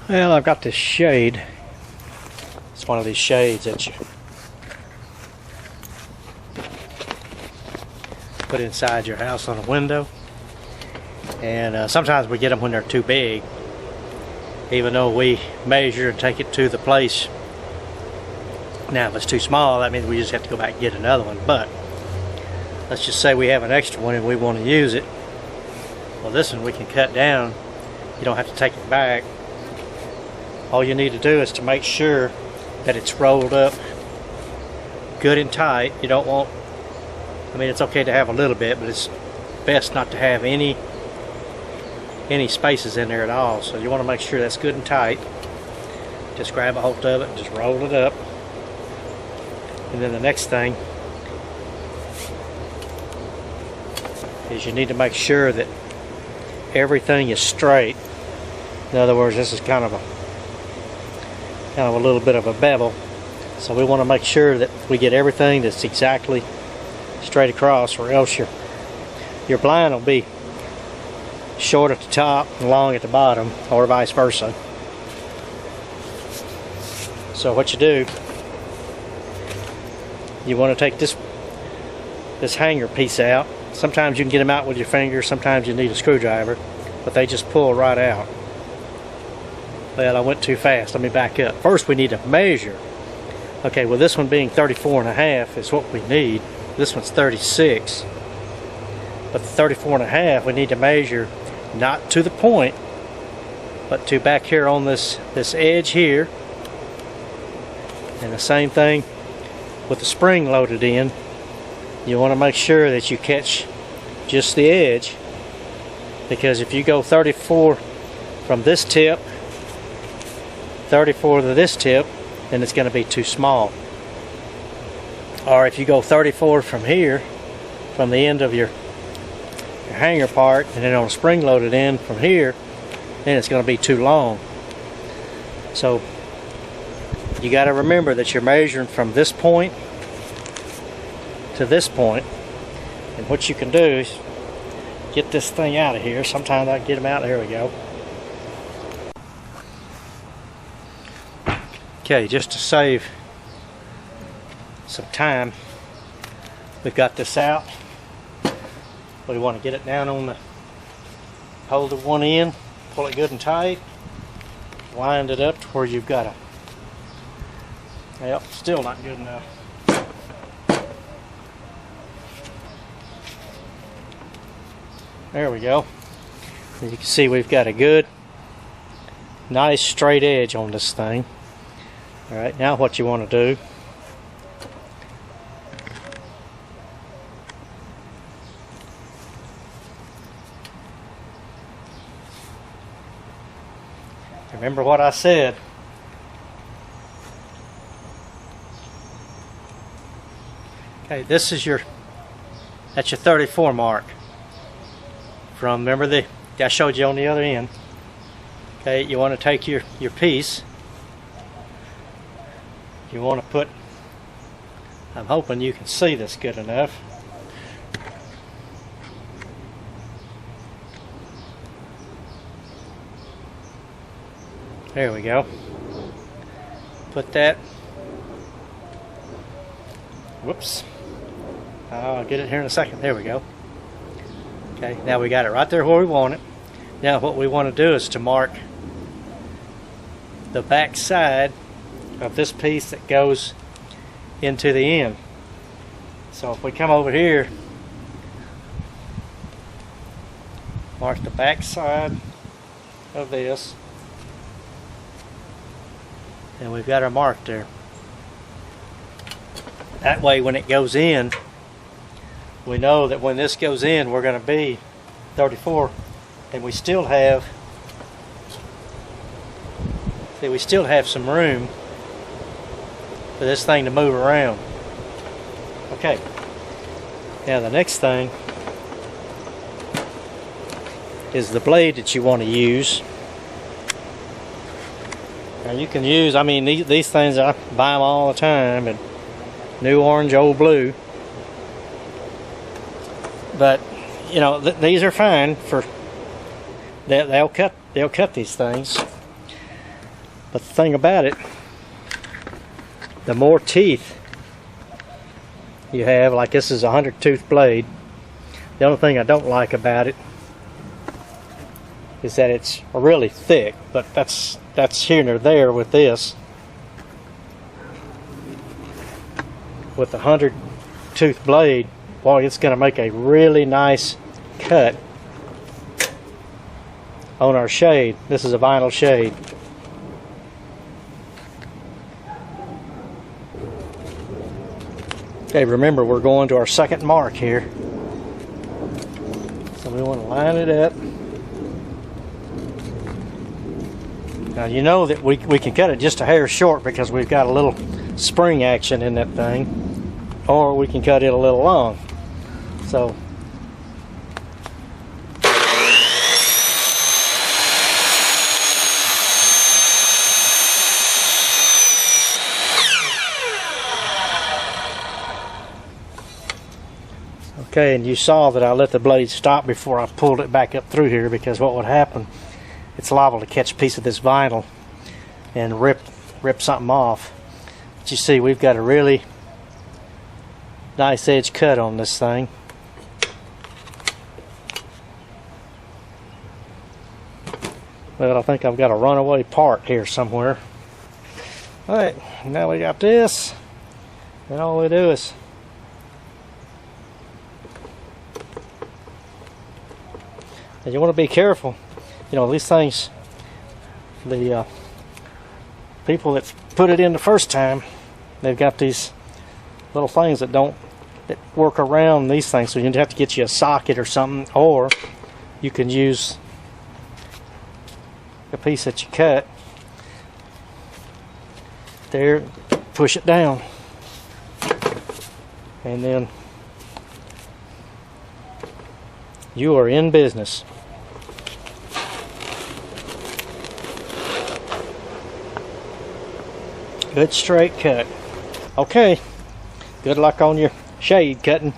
Well, I've got this shade. It's one of these shades that you put inside your house on a window. And sometimes we get them when they're too big. Even though we measure and take it to the place. Now if it's too small, that means we just have to go back and get another one. But let's just say we have an extra one and we want to use it. Well, this one we can cut down. You don't have to take it back. All you need to do is to make sure that it's rolled up good and tight. You don't want, I mean, it's okay to have a little bit, but it's best not to have any spaces in there at all. So you want to make sure that's good and tight. Just grab a hold of it and just roll it up. And then the next thing is you need to make sure that everything is straight. In other words, this is kind of a little bit of a bevel, so we want to make sure that we get everything that's exactly straight across, or else your blind will be short at the top and long at the bottom, or vice versa. So what you do, you want to take this hanger piece out. Sometimes you can get them out with your finger, sometimes you need a screwdriver, but they just pull right out. Well, I went too fast. Let me back up. First, we need to measure. Okay, well, this one being 34.5 is what we need. This one's 36. But the 34.5, we need to measure not to the point, but to back here on this edge here. And the same thing with the spring loaded in. You want to make sure that you catch just the edge, because if you go 34 from this tip, 34 to this tip, then it's going to be too small. Or if you go 34 from here, from the end of your hanger part, and then on a spring loaded in from here, then it's going to be too long. So you got to remember that you're measuring from this point to this point. And what you can do is get this thing out of here. Sometimes I can get them out. There we go. Okay, just to save some time, we've got this out. We want to get it down on the holder one end, pull it good and tight, wind it up to where you've got well, still not good enough. There we go. And you can see we've got a good, nice straight edge on this thing. Alright, now what you want to do, remember what I said. Okay, this is that's your 34 mark. From, remember I showed you on the other end. Okay, you want to take your piece. You want to put, I'm hoping you can see this good enough. There we go. Put that, whoops, I'll get it here in a second. There we go. Okay, now we got it right there where we want it. Now what we want to do is to mark the back side of this piece that goes into the end. So if we come over here, mark the back side of this, and we've got our mark there. That way when it goes in, we know that when this goes in, we're going to be 34, and we still have, see, we still have some room for this thing to move around. Okay, now the next thing is the blade that you want to use. Now you can use, I mean, these things, I buy them all the time, and new orange, old blue. But you know, these are fine for they'll cut these things. But the thing about it, the more teeth you have, like this is a 100 tooth blade, the only thing I don't like about it is that it's really thick, but that's here nor there with this. With the 100 tooth blade, boy, it's going to make a really nice cut on our shade. This is a vinyl shade. Okay, remember we're going to our second mark here. So we want to line it up. Now you know that we can cut it just a hair short because we've got a little spring action in that thing, or we can cut it a little long. So okay, and you saw that I let the blade stop before I pulled it back up through here, because what would happen, it's liable to catch a piece of this vinyl and rip something off. But you see, we've got a really nice edge cut on this thing. Well, I think I've got a runaway part here somewhere. Alright, now we got this, and all we do is and you want to be careful. You know, these things, the people that put it in the first time, they've got these little things that work around these things, so you have to get you a socket or something, or you can use a piece that you cut there, push it down, and then you are in business. Good straight cut. Okay, good luck on your shade cutting.